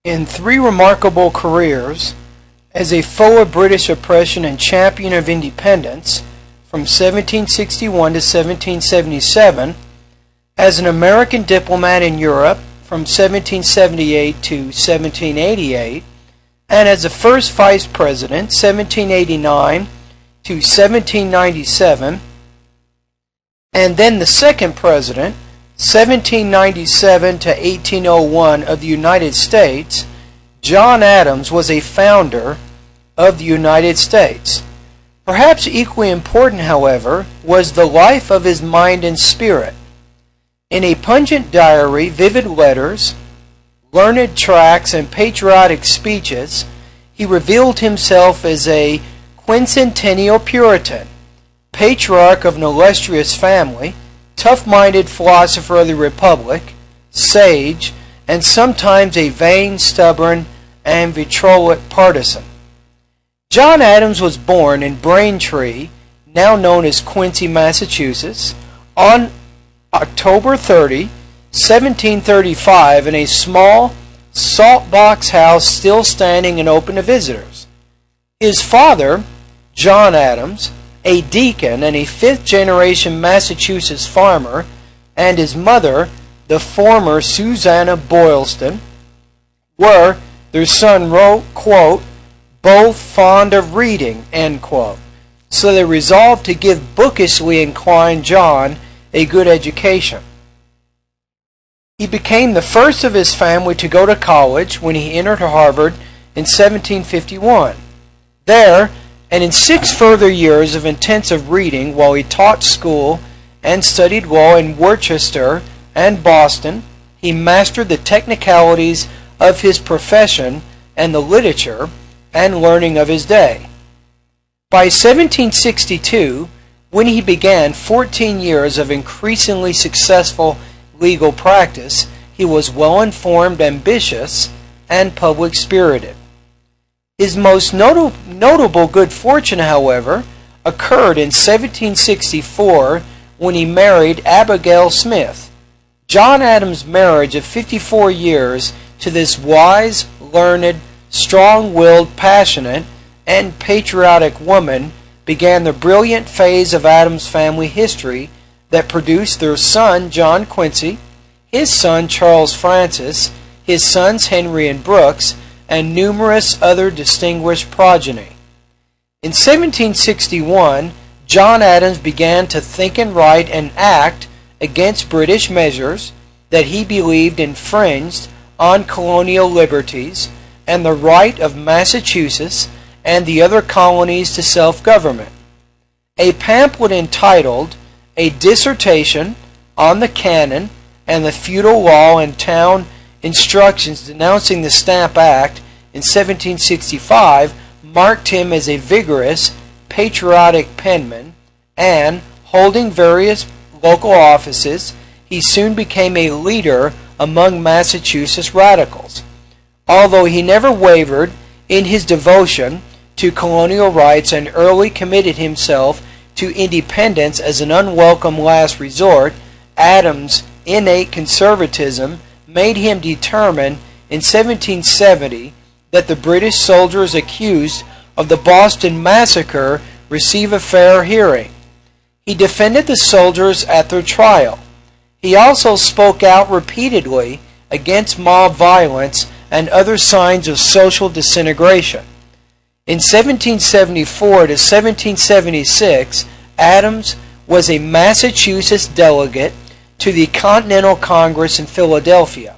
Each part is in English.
In three remarkable careers, as a foe of British oppression and champion of independence from 1761 to 1777, as an American diplomat in Europe from 1778 to 1788, and as the first vice president 1789 to 1797, and then the second president 1797 to 1801 of the United States, John Adams was a founder of the United States. Perhaps equally important, however, was the life of his mind and spirit. In a pungent diary, vivid letters, learned tracts, and patriotic speeches, he revealed himself as a quincentennial Puritan, patriarch of an illustrious family, tough-minded philosopher of the Republic, sage, and sometimes a vain, stubborn, and vitriolic partisan. John Adams was born in Braintree, now known as Quincy, Massachusetts, on October 30, 1735, in a small salt box house still standing and open to visitors. His father, John Adams, a deacon and a fifth-generation Massachusetts farmer, and his mother, the former Susanna Boylston, were, their son wrote, quote, both fond of reading, end quote. So they resolved to give bookishly inclined John a good education. He became the first of his family to go to college when he entered Harvard in 1751. There, and in 6 further years of intensive reading while he taught school and studied law in Worcester and Boston, he mastered the technicalities of his profession and the literature and learning of his day. By 1762, when he began 14 years of increasingly successful legal practice, he was well-informed, ambitious, and public-spirited. His most notable good fortune, however, occurred in 1764 when he married Abigail Smith. John Adams' marriage of 54 years to this wise, learned, strong-willed, passionate, and patriotic woman began the brilliant phase of Adams' family history that produced their son John Quincy, his son Charles Francis, his sons Henry and Brooks, and numerous other distinguished progeny. In 1761, John Adams began to think and write and act against British measures that he believed infringed on colonial liberties and the right of Massachusetts and the other colonies to self-government. A pamphlet entitled A Dissertation on the Canon and the Feudal Law and Town Instructions denouncing the Stamp Act in 1765 marked him as a vigorous, patriotic penman, and, holding various local offices, he soon became a leader among Massachusetts radicals. Although he never wavered in his devotion to colonial rights and early committed himself to independence as an unwelcome last resort, Adams' innate conservatism made him determine in 1770 that the British soldiers accused of the Boston Massacre receive a fair hearing. He defended the soldiers at their trial. He also spoke out repeatedly against mob violence and other signs of social disintegration. In 1774 to 1776, Adams was a Massachusetts delegate to the Continental Congress in Philadelphia.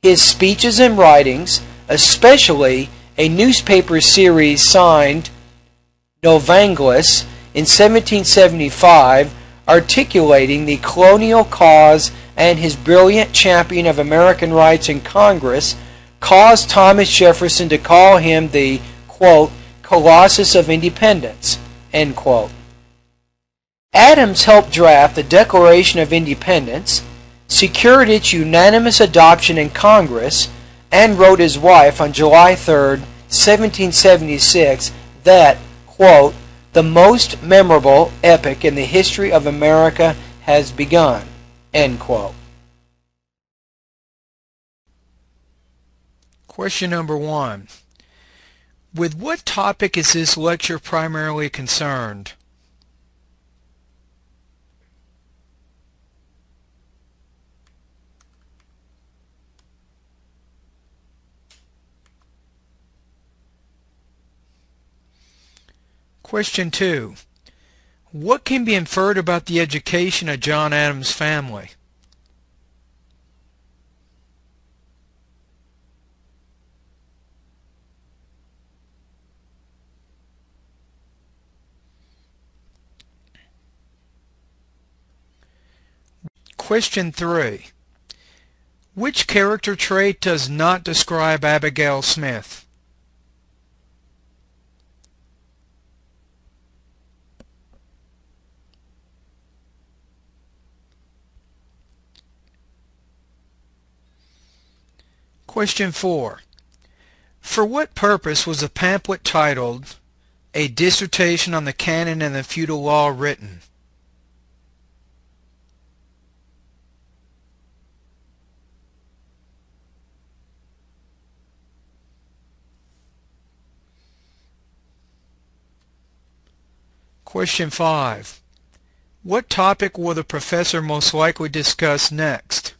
His speeches and writings, especially a newspaper series signed Novanglis in 1775, articulating the colonial cause and his brilliant champion of American rights in Congress, caused Thomas Jefferson to call him the, quote, Colossus of Independence, end quote. Adams helped draft the Declaration of Independence, secured its unanimous adoption in Congress, and wrote his wife on July 3, 1776, that, quote, the most memorable epoch in the history of America has begun, end quote. Question number 1. With what topic is this lecture primarily concerned? Question 2. What can be inferred about the education of John Adams' family? Question 3. Which character trait does not describe Abigail Smith? Question 4. For what purpose was a pamphlet titled A Dissertation on the Canon and the Feudal Law written? Question 5. What topic will the professor most likely discuss next?